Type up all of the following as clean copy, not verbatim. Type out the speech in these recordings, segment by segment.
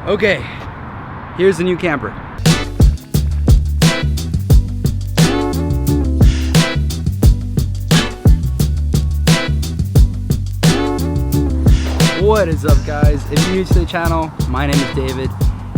Okay, here's the new camper. What is up, guys? If you're new to the channel, my name is David,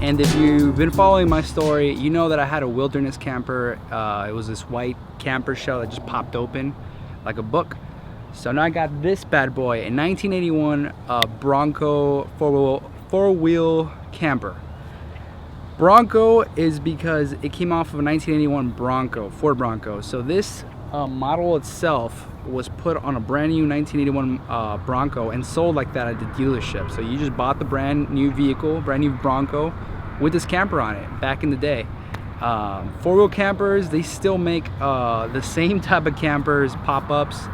and if you've been following my story, you know that I had a wilderness camper. It was this white camper shell that just popped open like a book. So now I got this bad boy, a 1981 Bronco four-wheel camper. Bronco is because it came off of a 1981 Bronco, Ford Bronco. So this model itself was put on a brand new 1981 Bronco and sold like that at the dealership. So you just bought the brand new vehicle, brand new Bronco with this camper on it back in the day. Four-wheel campers, they still make the same type of campers, pop-ups.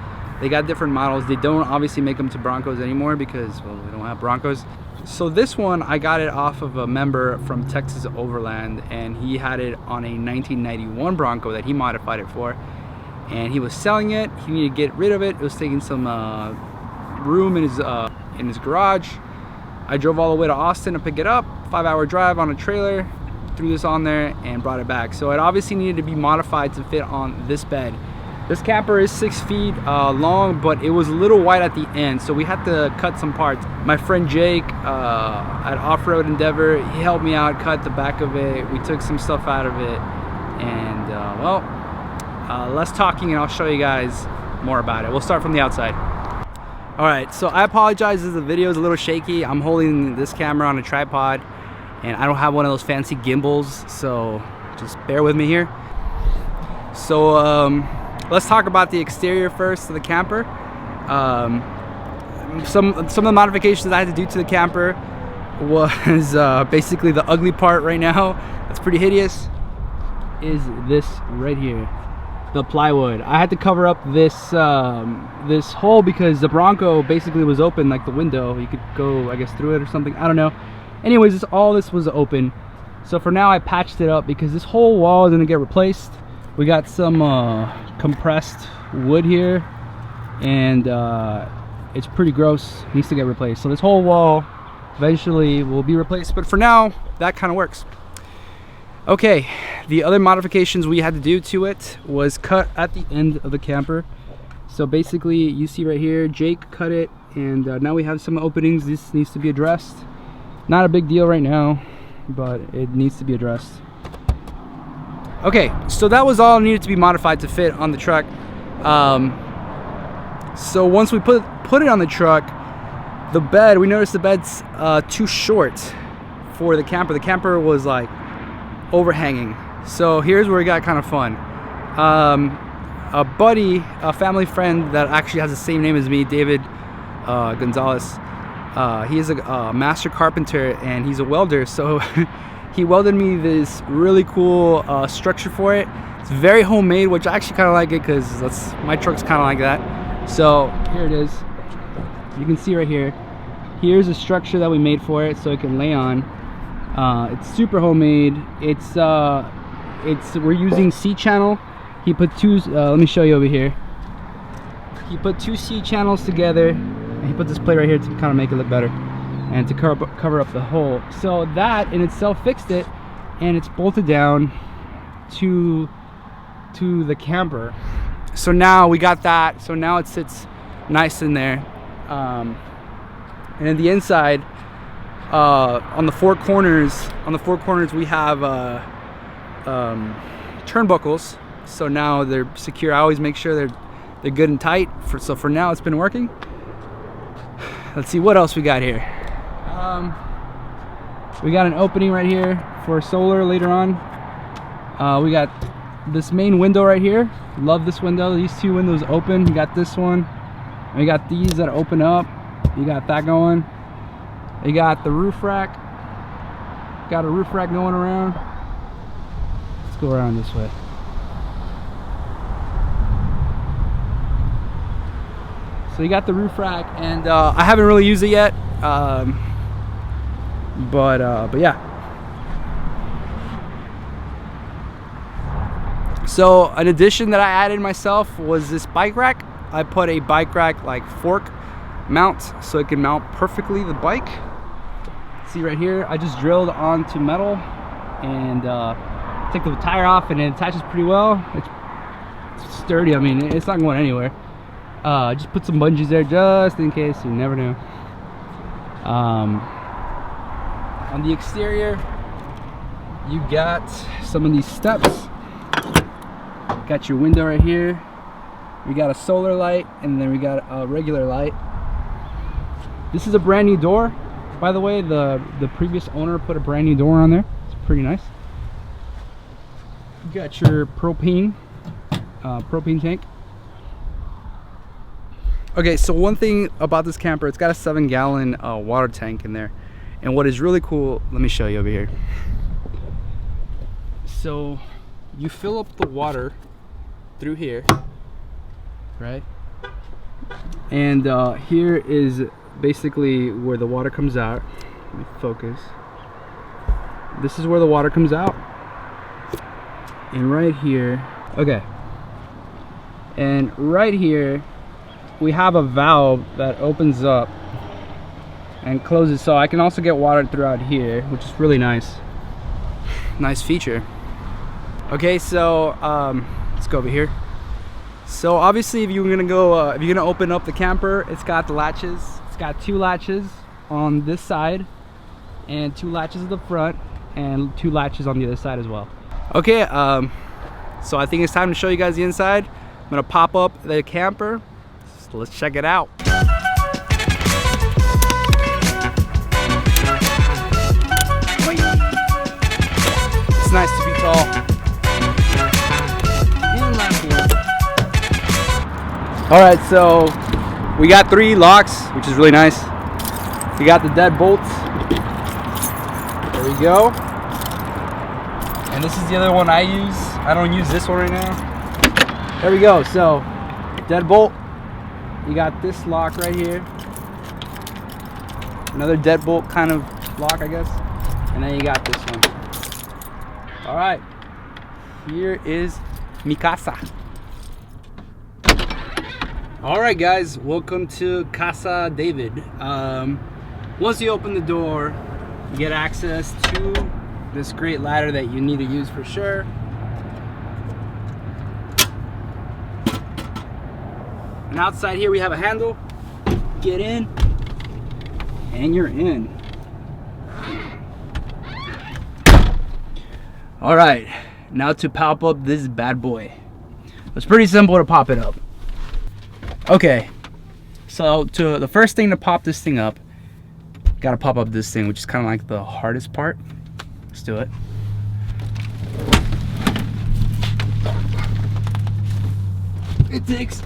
They got different models. They don't obviously make them to Broncos anymore because, well, we don't have Broncos. So this one, I got it off of a member from Texas Overland, and he had it on a 1991 Bronco that he modified it for. And he was selling it. He needed to get rid of it. It was taking some room in his garage. I drove all the way to Austin to pick it up. 5-hour drive on a trailer. Threw this on there and brought it back. So it obviously needed to be modified to fit on this bed. This camper is 6 feet long, but it was a little wide at the end, so we had to cut some parts. My friend Jake at Off-Road Endeavor, he helped me out, cut the back of it. We took some stuff out of it, and less talking, and I'll show you guys more about it. We'll start from the outside. All right, so I apologize if the video is a little shaky. I'm holding this camera on a tripod, and I don't have one of those fancy gimbals, so just bear with me here. So let's talk about the exterior first of the camper. Some of the modifications I had to do to the camper was basically the ugly part right now. That's pretty hideous. Is this right here, the plywood. I had to cover up this this hole because the Bronco basically was open, like the window. You could go, I guess, through it or something. I don't know. Anyways, all this was open. So for now, I patched it up because this whole wall is gonna get replaced. We got some compressed wood here, and it's pretty gross. Needs to get replaced. So this whole wall eventually will be replaced, but for now that kind of works. Okay, the other modifications we had to do to it was cut at the end of the camper. So basically, you see right here, Jake cut it, and now we have some openings. This needs to be addressed. Not a big deal right now, but it needs to be addressed. Okay, so that was all needed to be modified to fit on the truck. So once we put it on the truck, the bed, we noticed the bed's too short for the camper. The camper was like overhanging. So here's where it got kind of fun. A buddy, a family friend that actually has the same name as me, David Gonzalez, he is a master carpenter and he's a welder. So he welded me this really cool structure for it. It's very homemade, which I actually kind of like it because my truck's kind of like that. So here it is. You can see right here. Here's a structure that we made for it so it can lay on. It's super homemade. We're using C-channel. He put two. Let me show you over here. He put 2 C-channels together, and he put this plate right here to kind of make it look better and to cover up the hole. So that in itself fixed it, and it's bolted down to the camper. So now we got that. So now it sits nice in there. And then the inside, on the four corners we have turnbuckles. So now they're secure. I always make sure they're good and tight. So for now, it's been working. Let's see what else we got here. We got an opening right here for solar later on. We got this main window right here. Love this window. These 2 windows open. You got this one. We got these that open up. You got that going. You got the roof rack. Got a roof rack going around. Let's go around this way. So you got the roof rack, and I haven't really used it yet, but yeah. So an addition that I added myself was this bike rack. I put a bike rack like fork mount so it can mount perfectly the bike. see right here, I just drilled onto metal and take the tire off, and it attaches pretty well. It's sturdy. I mean, it's not going anywhere. Just put some bungees there just in case, you never know. On the exterior, you got some of these steps. Got your window right here. We got a solar light, and then we got a regular light. This is a brand new door, by the way. The previous owner put a brand new door on there. It's pretty nice. You got your propane tank. Okay, so one thing about this camper, it's got a 7-gallon water tank in there. And what is really cool, let me show you over here. So you fill up the water through here, right? And here is basically where the water comes out. Let me focus. This is where the water comes out. And right here, okay. And right here, we have a valve that opens up and closes, so I can also get water throughout here, which is really nice. Nice feature. Okay, so let's go over here. So obviously, if you're gonna open up the camper, it's got the latches. It's got 2 latches on this side, and 2 latches at the front, and 2 latches on the other side as well. Okay, so I think it's time to show you guys the inside. I'm gonna pop up the camper. So let's check it out. It's nice to be tall. Alright, so we got 3 locks, which is really nice. We got the deadbolts. There we go. And this is the other one I use. I don't use this one right now. There we go. So, deadbolt. You got this lock right here. Another deadbolt kind of lock, I guess. And then you got this one. Alright. Here is mi casa. Alright guys, welcome to Casa David. Once you open the door, you get access to this great ladder that you need to use for sure. And outside here we have a handle. Get in, and you're in. Alright, now to pop up this bad boy. It's pretty simple to pop it up. Okay, so the first thing to pop this thing up, gotta pop up this thing, which is kind of like the hardest part. Let's do it. It takes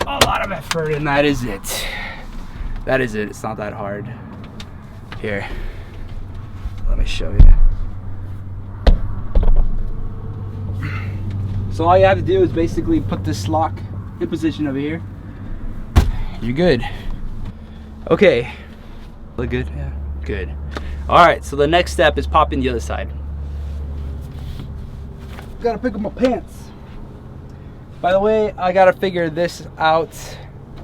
a lot of effort, and that is it. That is it. It's not that hard. Here, let me show you. So all you have to do is basically put this lock in position over here. You're good. Okay. Look good? Yeah. Good. Alright, so the next step is popping the other side. Gotta pick up my pants. By the way, I gotta figure this out.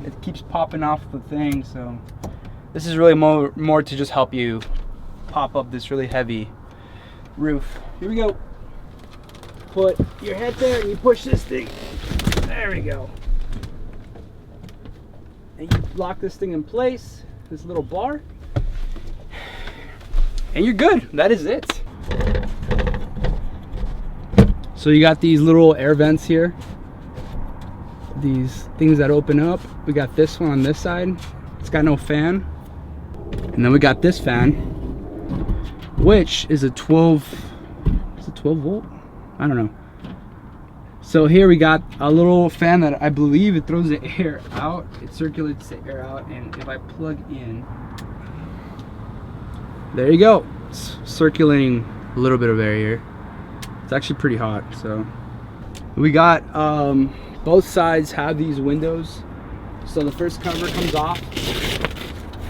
It keeps popping off the thing, so this is really more to just help you pop up this really heavy roof. Here we go. Put your head there and you push this thing. There we go. And you lock this thing in place, this little bar, and you're good. That is it. So you got these little air vents here, these things that open up. We got this one on this side. It's got no fan. And then we got this fan, which is a 12 volt? I don't know. So here we got a little fan that I believe it throws the air out. It circulates the air out, and if I plug in, there you go. It's circulating a little bit of air here. It's actually pretty hot. So we got both sides have these windows. So the first cover comes off,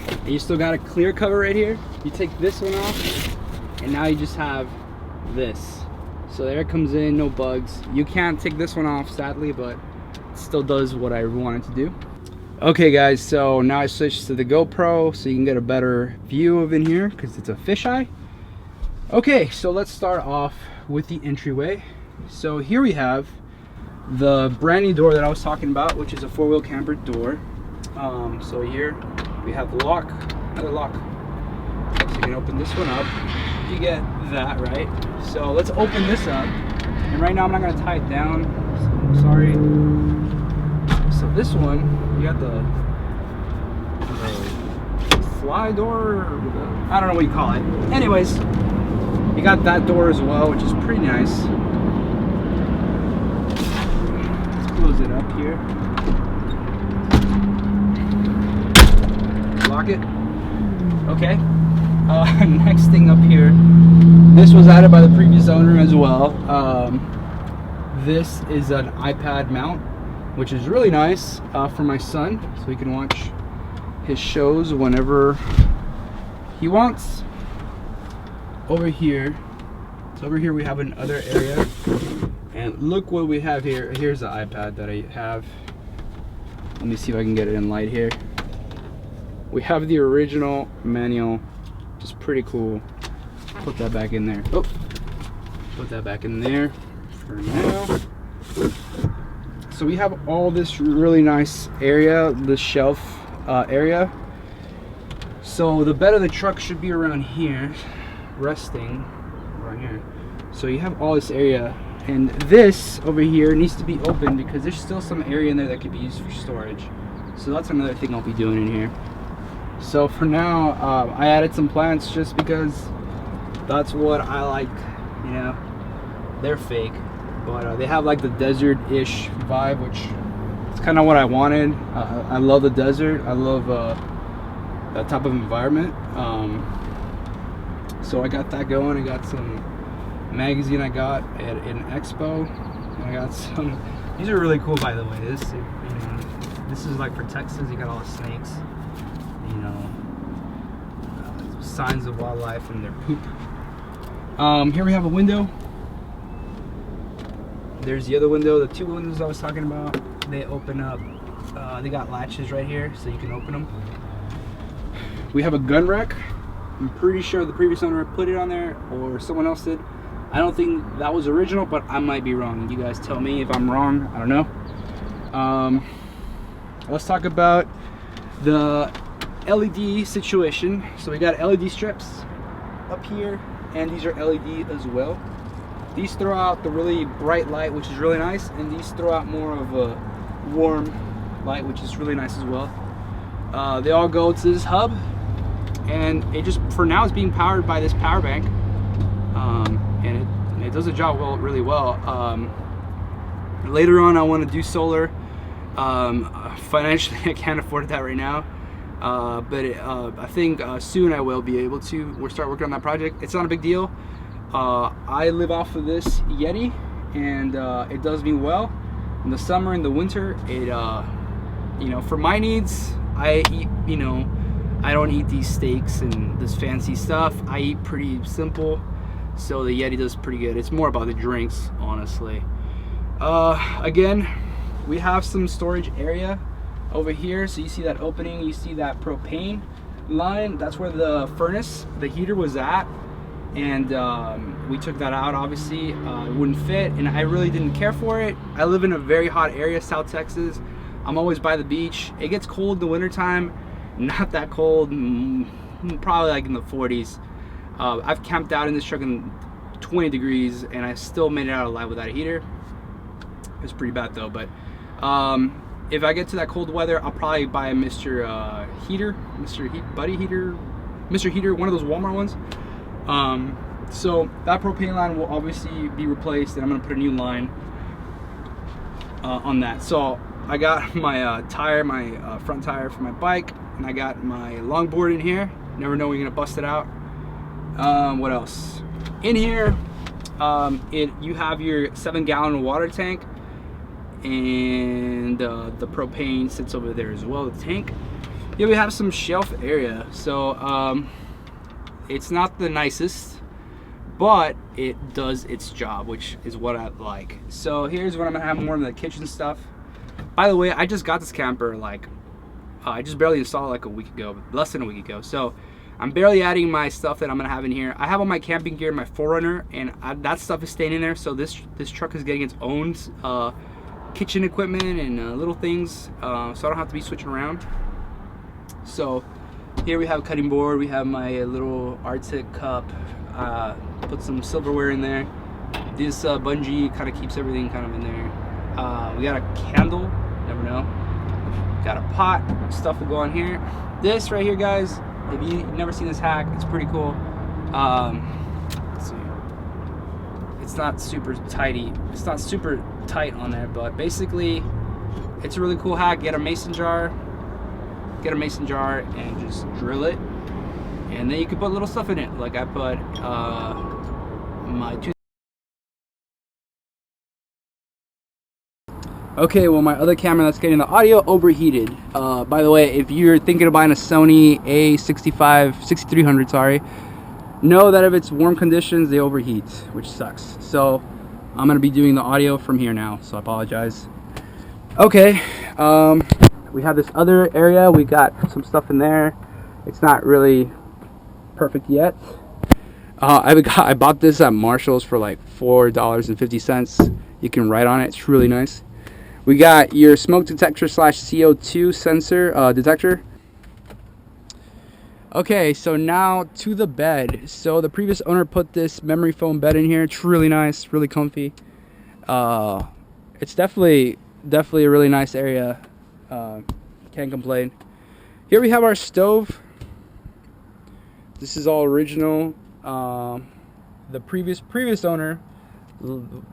and you still got a clear cover right here. You take this one off, and now you just have this. So the air comes in, no bugs. You can't take this one off, sadly, but it still does what I wanted to do. Okay guys, so now I switched to the GoPro so you can get a better view of in here because it's a fisheye. Okay, so let's start off with the entryway. So here we have the brand new door that I was talking about, which is a four-wheel camper door. So here we have the lock, another lock. So you can open this one up. You get that, right? So let's open this up. And right now I'm not gonna tie it down, so I'm sorry. So this one, you got the fly door, or I don't know what you call it. Anyways, you got that door as well, which is pretty nice. Let's close it up here. Lock it. Okay. Next thing up here, this was added by the previous owner as well. This is an iPad mount, which is really nice for my son, so he can watch his shows whenever he wants. Over here, so over here we have another area, and look what we have here. Here's the iPad that I have. Let me see if I can get it in light here. We have the original manual, which is pretty cool. Put that back in there. Oh, put that back in there for now. So we have all this really nice area, the shelf area. So the bed of the truck should be around here, resting right here. So you have all this area, and this over here needs to be open because there's still some area in there that could be used for storage. So that's another thing I'll be doing in here. So for now, I added some plants just because that's what I like. You know, they're fake, but they have like the desert-ish vibe, which is kind of what I wanted. I love the desert. I love that type of environment. So I got that going. I got some magazine I got at an expo, and I got some. These are really cool, by the way. This is like for Texas. You got all the snakes, you know, signs of wildlife and their poop. Here we have a window. There's the other window. The two windows I was talking about, they open up. They got latches right here, so you can open them. We have a gun rack. I'm pretty sure the previous owner put it on there, or someone else did. I don't think that was original, but I might be wrong. You guys tell me if I'm wrong. I don't know. Let's talk about the LED situation. So we got LED strips up here, and these are LED as well. These throw out the really bright light, which is really nice, and these throw out more of a warm light, which is really nice as well. They all go to this hub, and it just, for now, it's being powered by this power bank, and it does the job really well. Later on, I want to do solar. Financially, I can't afford that right now, but I think soon I will be able to. We'll start working on that project. It's not a big deal. I live off of this Yeti, and it does me well. In the summer and the winter, it you know, for my needs, I eat, you know, I don't eat these steaks and this fancy stuff. I eat pretty simple, so the Yeti does pretty good. It's more about the drinks, honestly. Again, we have some storage area over here. So you see that opening, you see that propane line. That's where the furnace, the heater was at. And we took that out, obviously. It wouldn't fit, and I really didn't care for it. I live in a very hot area, South Texas. I'm always by the beach. It gets cold in the wintertime. Not that cold, probably like in the 40s. I've camped out in this truck in 20 degrees, and I still made it out alive without a heater. It's pretty bad though, but if I get to that cold weather, I'll probably buy a Mr. Heater, Mr. Heater, one of those Walmart ones. So that propane line will obviously be replaced, and I'm gonna put a new line on that. So I got my tire, my front tire for my bike, and I got my longboard in here. Never know when you're gonna bust it out. What else? In here, you have your 7-gallon water tank, and the propane sits over there as well, the tank. Yeah, we have some shelf area, so it's not the nicest, but it does its job, which is what I like. So here's what I'm gonna have more of the kitchen stuff. By the way, I just got this camper like I just barely installed it like a week ago, less than a week ago. So I'm barely adding my stuff that I'm gonna have in here. I have all my camping gear, my 4Runner, and that stuff is staying in there. So this truck is getting its own kitchen equipment and little things, so I don't have to be switching around. So here we have a cutting board. We have my little Arctic cup. Put some silverware in there. This bungee kind of keeps everything kind of in there. We got a candle. Never know. Got a pot. Stuff will go on here. This right here, guys. If you've never seen this hack, it's pretty cool. Let's see. It's not super tighty. It's not super tight on there, but basically, it's a really cool hack. Get a mason jar. Get a mason jar and just drill it, and then you can put little stuff in it. Like I put my two. Okay, well, my other camera that's getting the audio overheated. By the way, if you're thinking of buying a Sony A6300, sorry, know that if it's warm conditions, they overheat, which sucks. So I'm gonna be doing the audio from here now, so I apologize. Okay, we have this other area. We got some stuff in there. It's not really perfect yet. I bought this at Marshall's for like $4.50. You can write on it. It's really nice. We got your smoke detector / CO2 sensor detector. Okay, so now to the bed. So the previous owner put this memory foam bed in here. It's really nice, really comfy. It's definitely a really nice area. Can't complain. Here we have our stove. This is all original. The previous owner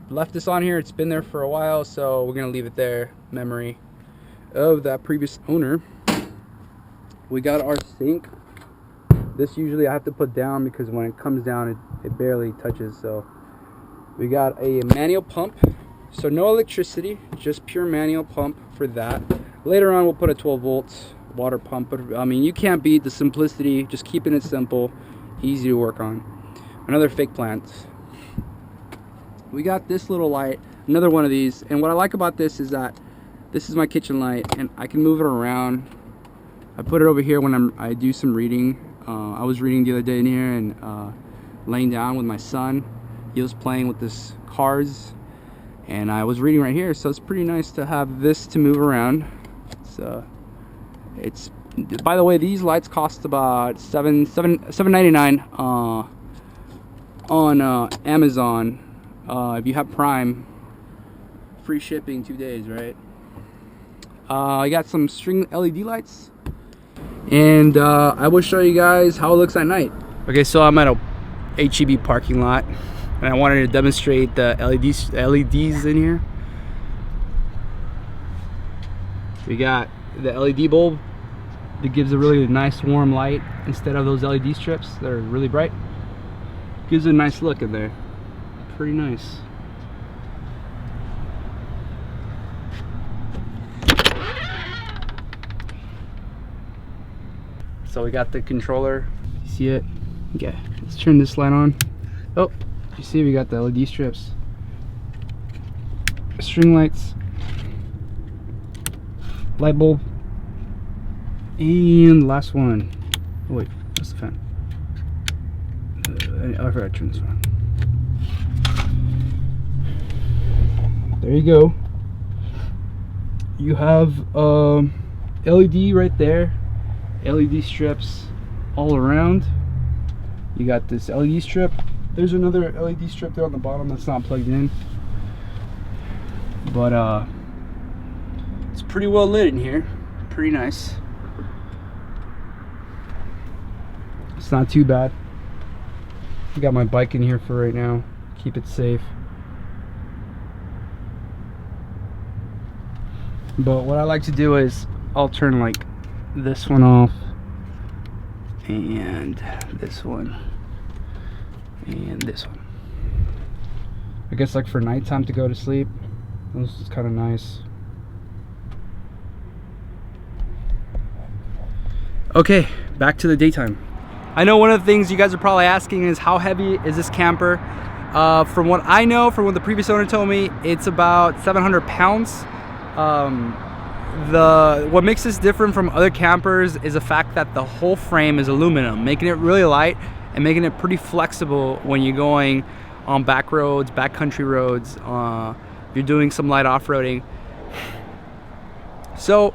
left this on here. It's been there for a while, so we're gonna leave it there. Memory of that previous owner. We got our sink. This usually I have to put down because when it comes down it barely touches. So we got a manual pump, so no electricity, just pure manual pump for that. Later on we'll put a 12-volt water pump, but I mean, you can't beat the simplicity, just keeping it simple, easy to work on. Another fake plant. We got this little light, another one of these, and what I like about this is that this is my kitchen light and I can move it around. I put it over here when I do some reading. I was reading the other day in here and laying down with my son. He was playing with this cards and I was reading right here, so it's pretty nice to have this to move around. It's by the way, these lights cost about $7.99 on Amazon. If you have Prime, free shipping 2 days, right? I got some string LED lights, and I will show you guys how it looks at night. Okay, so I'm at a HEB parking lot, and I wanted to demonstrate the LEDs in here. We got the LED bulb that gives a really nice warm light instead of those LED strips that are really bright. Gives a nice look in there. Pretty nice. So we got the controller. You see it? Okay, let's turn this light on. Oh, you see we got the LED strips, string lights, light bulb, and last one. Oh wait, what's the fan? I forgot to turn this on. There you go. You have LED right there, LED strips all around. You got this LED strip. There's another LED strip there on the bottom that's not plugged in, but it's pretty well lit in here. Pretty nice. It's not too bad. I got my bike in here for right now. Keep it safe. But what I like to do is I'll turn like this one off, and this one, and this one. I guess like for nighttime to go to sleep. This is kind of nice. Okay, back to the daytime. I know one of the things you guys are probably asking is how heavy is this camper? From what I know, from what the previous owner told me, it's about 700 pounds. what makes this different from other campers is the fact that the whole frame is aluminum, making it really light and making it pretty flexible when you're going on back roads, backcountry roads, if you're doing some light off-roading. So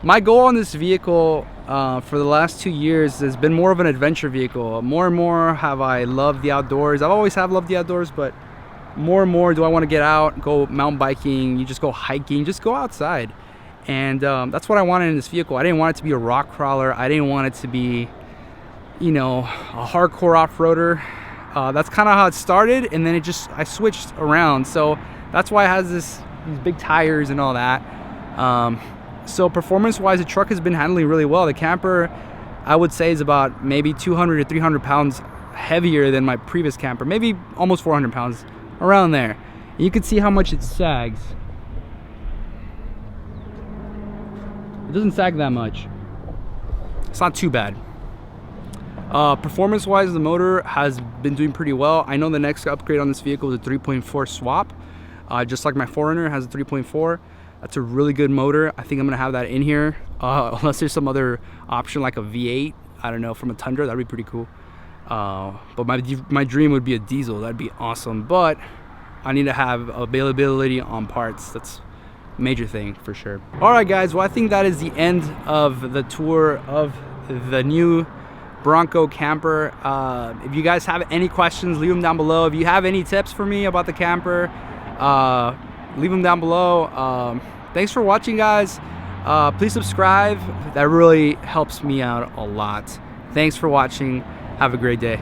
my goal on this vehicle for the last 2 years has been more of an adventure vehicle. More and more have I loved the outdoors. I've always have loved the outdoors, but more and more do I want to get out, go mountain biking, you just go hiking, just go outside. And that's what I wanted in this vehicle. I didn't want it to be a rock crawler. I didn't want it to be, you know, a hardcore off-roader. That's kind of how it started, and then I switched around. So that's why it has these big tires and all that. So performance-wise, the truck has been handling really well. The camper, I would say, is about maybe 200 to 300 pounds heavier than my previous camper, maybe almost 400 pounds, around there. And you can see how much it sags. It doesn't sag that much. It's not too bad. Performance-wise, the motor has been doing pretty well. I know the next upgrade on this vehicle is a 3.4 swap. Just like my 4Runner has a 3.4. That's a really good motor. I think I'm gonna have that in here, unless there's some other option like a V8. I don't know, from a Tundra. That'd be pretty cool. But my dream would be a diesel. That'd be awesome. But I need to have availability on parts. That's a major thing for sure. All right, guys. Well, I think that is the end of the tour of the new Bronco camper. If you guys have any questions, leave them down below. If you have any tips for me about the camper, leave them down below. Thanks for watching, guys. Please subscribe. That really helps me out a lot. Thanks for watching. Have a great day.